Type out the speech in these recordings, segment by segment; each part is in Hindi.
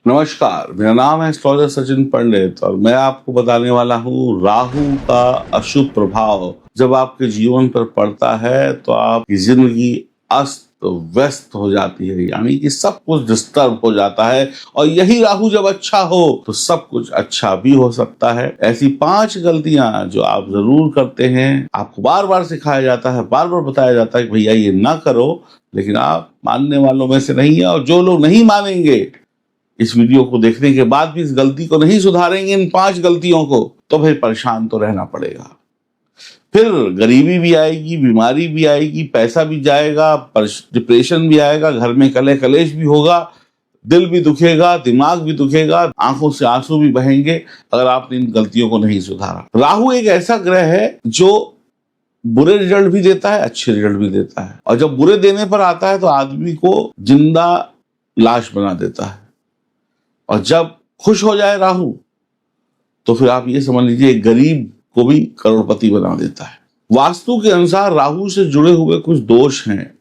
नमस्कार, मेरा नाम है एस्ट्रोलॉजर सचिन पंडित और मैं आपको बताने वाला हूँ राहु का अशुभ प्रभाव जब आपके जीवन पर पड़ता है तो आपकी जिंदगी अस्त व्यस्त हो जाती है, यानी कि सब कुछ डिस्टर्ब हो जाता है। और यही राहु जब अच्छा हो तो सब कुछ अच्छा भी हो सकता है। ऐसी 5 गलतियां जो आप जरूर करते हैं, आपको बार बार सिखाया जाता है, बार बार बताया जाता है कि भैया ये ना करो, लेकिन आप मानने वालों में से नहीं है। और जो लोग नहीं मानेंगे, इस वीडियो को देखने के बाद भी इस गलती को नहीं सुधारेंगे, इन 5 गलतियों को, तो भाई परेशान तो रहना पड़ेगा। फिर गरीबी भी आएगी, बीमारी भी आएगी, पैसा भी जाएगा, डिप्रेशन भी आएगा, घर में कलह कलेश भी होगा, दिल भी दुखेगा, दिमाग भी दुखेगा, आंखों से आंसू भी बहेंगे अगर आपने इन गलतियों को नहीं सुधारा। राहु एक ऐसा ग्रह है जो बुरे रिजल्ट भी देता है, अच्छे रिजल्ट भी देता है। और जब बुरे देने पर आता है तो आदमी को जिंदा लाश बना देता है, और जब खुश हो जाए राहु तो फिर आप ये समझ लीजिए गरीब को भी करोड़पति बना देता है। वास्तु के अनुसार राहु से जुड़े हुए कुछ दोष हैं,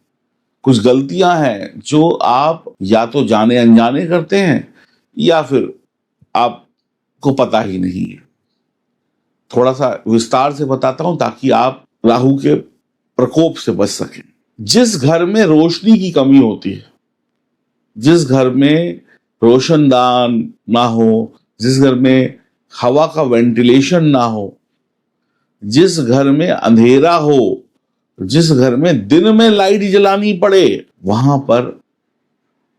कुछ गलतियां हैं जो आप या तो जाने अनजाने करते हैं या फिर आपको पता ही नहीं है। थोड़ा सा विस्तार से बताता हूं ताकि आप राहु के प्रकोप से बच सकें। जिस घर में रोशनी की कमी होती है, जिस घर में रोशनदान ना हो, जिस घर में हवा का वेंटिलेशन ना हो, जिस घर में अंधेरा हो, जिस घर में दिन में लाइट जलानी पड़े, वहां पर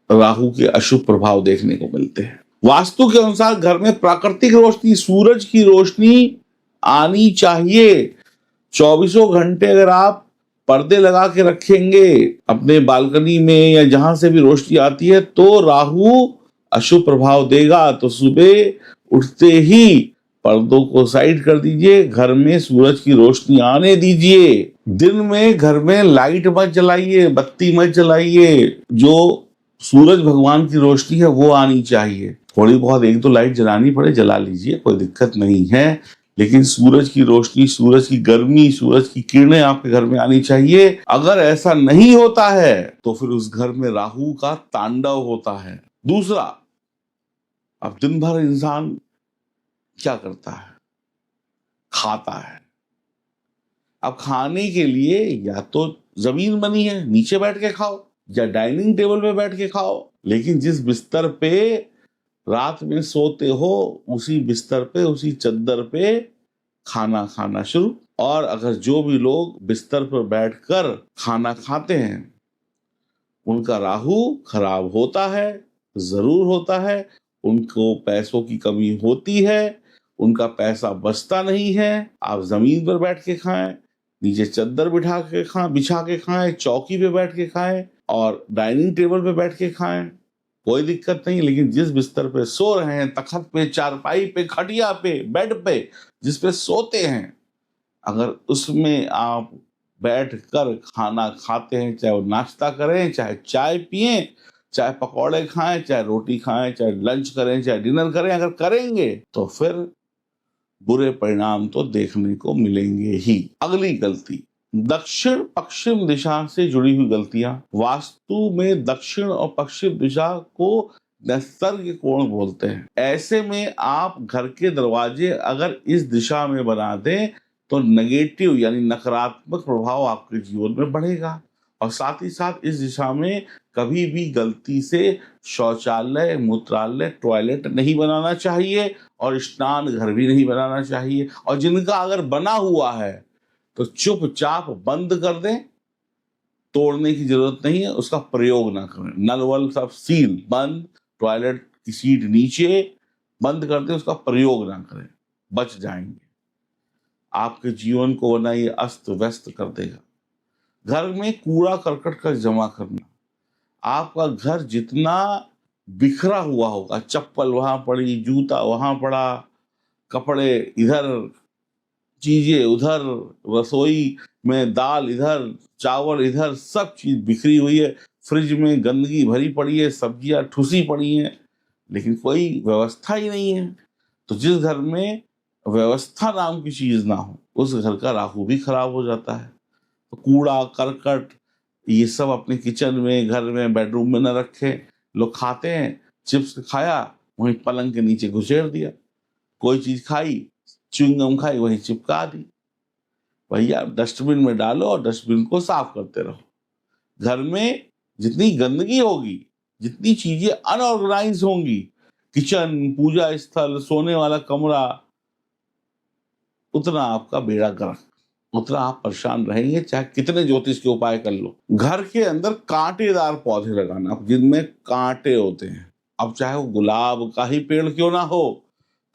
राहु के अशुभ प्रभाव देखने को मिलते हैं। वास्तु के अनुसार घर में प्राकृतिक रोशनी, सूरज की रोशनी आनी चाहिए। 24 घंटे अगर आप पर्दे लगा के रखेंगे अपने बालकनी में या जहां से भी रोशनी आती है तो राहु अशुभ प्रभाव देगा। तो सुबह उठते ही पर्दों को साइड कर दीजिए, घर में सूरज की रोशनी आने दीजिए। दिन में घर में लाइट मत जलाइए, बत्ती मत जलाइए, जो सूरज भगवान की रोशनी है वो आनी चाहिए। थोड़ी बहुत 1-2 लाइट जलानी पड़े जला लीजिए, कोई दिक्कत नहीं है, लेकिन सूरज की रोशनी, सूरज की गर्मी, सूरज की किरणें आपके घर में आनी चाहिए। अगर ऐसा नहीं होता है तो फिर उस घर में राहु का तांडव होता है। दूसरा, अब दिन भर इंसान क्या करता है? खाता है। अब खाने के लिए या तो जमीन बनी है, नीचे बैठ के खाओ, या डाइनिंग टेबल पे बैठ के खाओ, लेकिन जिस बिस्तर पे रात में सोते हो उसी बिस्तर पे, उसी चद्दर पे खाना खाना शुरू। और अगर जो भी लोग बिस्तर पर बैठकर खाना खाते हैं उनका राहु खराब होता है, जरूर होता है। उनको पैसों की कमी होती है, उनका पैसा बचता नहीं है। आप जमीन पर बैठ के खाएं, नीचे चद्दर बिछा के खाएं, चौकी पे बैठ के खाएं और डाइनिंग टेबल पे बैठ के खाएं, कोई दिक्कत नहीं। लेकिन जिस बिस्तर पे सो रहे हैं, तख्त पे, चारपाई पे, खटिया पे, बेड पे, जिस पे सोते हैं, अगर उसमें आप बैठ कर खाना खाते हैं, चाहे वो नाश्ता करें, चाहे चाय पिए, चाहे पकौड़े खाएं, चाहे रोटी खाएं, चाहे लंच करें, चाहे डिनर करें, अगर करेंगे तो फिर बुरे परिणाम तो देखने को मिलेंगे ही। अगली गलती, दक्षिण पश्चिम दिशा से जुड़ी हुई गलतियां। वास्तु में दक्षिण और पश्चिम दिशा को नैसर्गिक कोण बोलते हैं। ऐसे में आप घर के दरवाजे अगर इस दिशा में बना दें तो नेगेटिव यानी नकारात्मक प्रभाव आपके जीवन में बढ़ेगा। और साथ ही साथ इस दिशा में कभी भी गलती से शौचालय, मूत्रालय, टॉयलेट नहीं बनाना चाहिए और स्नान घर भी नहीं बनाना चाहिए। और जिनका अगर बना हुआ है तो चुपचाप बंद कर दें, तोड़ने की जरूरत नहीं है, उसका प्रयोग ना करें। नल वल सब सील बंद, टॉयलेट की सीट नीचे बंद कर दें, उसका प्रयोग ना करें, बच जाएंगे। आपके जीवन को वरना ये अस्त व्यस्त कर देगा। घर में कूड़ा करकट का जमा करना, आपका घर जितना बिखरा हुआ होगा, चप्पल वहां पड़ी, जूता वहां पड़ा, कपड़े इधर, चीजें उधर, रसोई में दाल इधर, चावल इधर, सब चीज बिखरी हुई है, फ्रिज में गंदगी भरी पड़ी है, सब्जियां ठुसी पड़ी हैं, लेकिन कोई व्यवस्था ही नहीं है। तो जिस घर में व्यवस्था नाम की चीज ना हो उस घर का राहु भी खराब हो जाता है। तो कूड़ा करकट ये सब अपने किचन में, घर में, बेडरूम में न रखें। लोग खाते हैं, चिप्स खाया, वहीं पलंग के नीचे घुसेड़ दिया। कोई चीज खाई, च्युइंगम खाई, वहीं चिपका दी। भैया डस्टबिन में डालो और डस्टबिन को साफ करते रहो। घर में जितनी गंदगी होगी, जितनी चीजें अनऑर्गेनाइज होंगी, किचन, पूजा स्थल, सोने वाला कमरा, उतना आपका बेड़ा गर्क, उतना आप परेशान रहेंगे, चाहे कितने ज्योतिष के उपाय कर लो। घर के अंदर कांटेदार पौधे लगाना जिनमें कांटे होते हैं। अब चाहे वो गुलाब का ही पेड़ क्यों ना हो,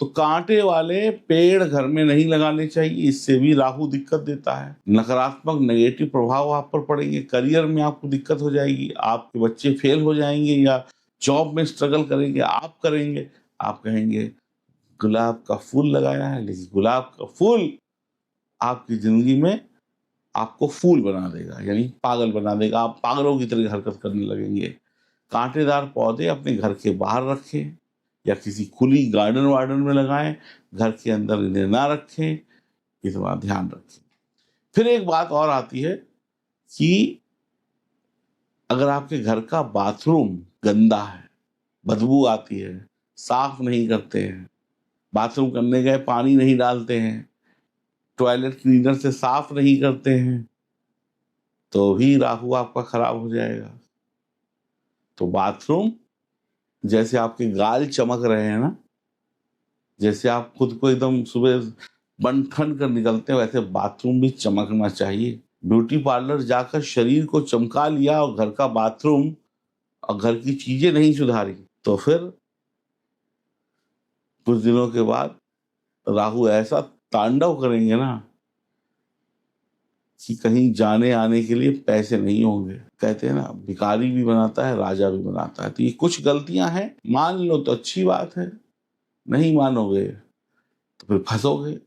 तो कांटे वाले पेड़ घर में नहीं लगाने चाहिए। इससे भी राहु दिक्कत देता है, नकारात्मक नेगेटिव प्रभाव आप पर पड़ेंगे। करियर में आपको दिक्कत हो जाएगी, आपके बच्चे फेल हो जाएंगे या जॉब में स्ट्रगल करेंगे, आप करेंगे। आप कहेंगे गुलाब का फूल लगाया है, लेकिन गुलाब का फूल आपकी जिंदगी में आपको फूल बना देगा, यानी पागल बना देगा। आप पागलों की तरह हरकत करने लगेंगे। कांटेदार पौधे अपने घर के बाहर रखें या किसी खुली गार्डन वार्डन में लगाएं, घर के अंदर इन्हें ना रखें। इतना ध्यान रखें। फिर एक बात और आती है कि अगर आपके घर का बाथरूम गंदा है, बदबू आती है, साफ नहीं करते हैं, बाथरूम करने गए पानी नहीं डालते हैं, टॉयलेट क्लीनर से साफ नहीं करते हैं, तो भी राहु आपका खराब हो जाएगा। तो बाथरूम, जैसे आपके गाल चमक रहे हैं ना, जैसे आप खुद को एकदम सुबह बन ठन कर निकलते हैं, वैसे बाथरूम भी चमकना चाहिए। ब्यूटी पार्लर जाकर शरीर को चमका लिया और घर का बाथरूम और घर की चीजें नहीं सुधारी, तो फिर कुछ दिनों के बाद राहु ऐसा तांडव करेंगे ना कि कहीं जाने आने के लिए पैसे नहीं होंगे। कहते हैं ना, भिखारी भी बनाता है, राजा भी बनाता है। तो ये कुछ गलतियां हैं, मान लो तो अच्छी बात है, नहीं मानोगे तो फिर फंसोगे।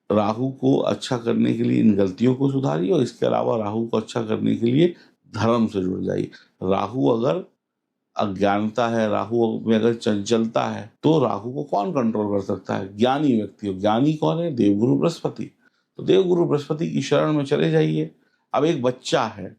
राहु को अच्छा करने के लिए इन गलतियों को सुधारिए, और इसके अलावा राहु को अच्छा करने के लिए धर्म से जुड़ जाइए। राहु अगर अज्ञानता है, राहु में अगर चंचलता है, तो राहु को कौन कंट्रोल कर सकता है? ज्ञानी व्यक्ति। ज्ञानी कौन है? देवगुरु बृहस्पति। तो देवगुरु बृहस्पति की शरण में चले जाइए। अब एक बच्चा है,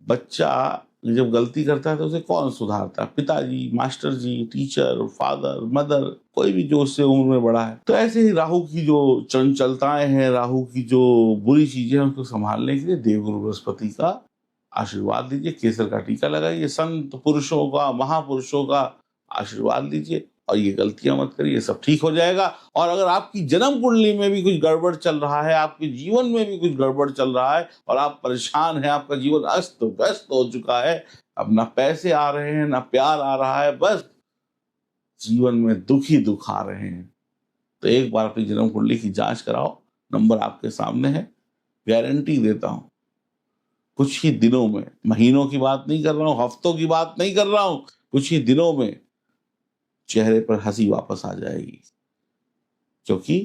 बच्चा जब गलती करता है तो उसे कौन सुधारता है? पिताजी, मास्टर जी, टीचर, फादर, मदर, कोई भी जो उससे उम्र में बड़ा है। तो ऐसे ही राहु की जो चंचलताएं हैं, राहु की जो बुरी चीजें हैं, उसको संभालने के लिए देवगुरु बृहस्पति का आशीर्वाद लीजिए, केसर का टीका लगाइए, संत पुरुषों का, महापुरुषों का आशीर्वाद लीजिए, और ये गलतियां मत करिए, सब ठीक हो जाएगा। और अगर आपकी जन्म कुंडली में भी कुछ गड़बड़ चल रहा है, आपके जीवन में भी कुछ गड़बड़ चल रहा है और आप परेशान हैं, आपका जीवन अस्त व्यस्त हो चुका है, अब ना पैसे आ रहे हैं, ना प्यार आ रहा है, बस जीवन में दुख ही दुख आ रहे हैं, तो एक बार अपनी जन्म कुंडली की जांच कराओ। नंबर आपके सामने है, गारंटी देता हूं कुछ ही दिनों में, महीनों की बात नहीं कर रहा हूं, हफ्तों की बात नहीं कर रहा हूं, कुछ ही दिनों में चेहरे पर हंसी वापस आ जाएगी, क्योंकि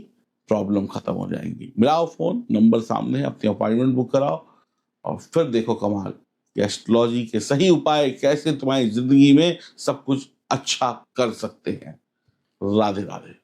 प्रॉब्लम खत्म हो जाएंगी। मिलाओ फोन, नंबर सामने है, अपनी अपॉइंटमेंट बुक कराओ और फिर देखो कमाल कि एस्ट्रोलॉजी के सही उपाय कैसे तुम्हारी जिंदगी में सब कुछ अच्छा कर सकते हैं। राधे राधे।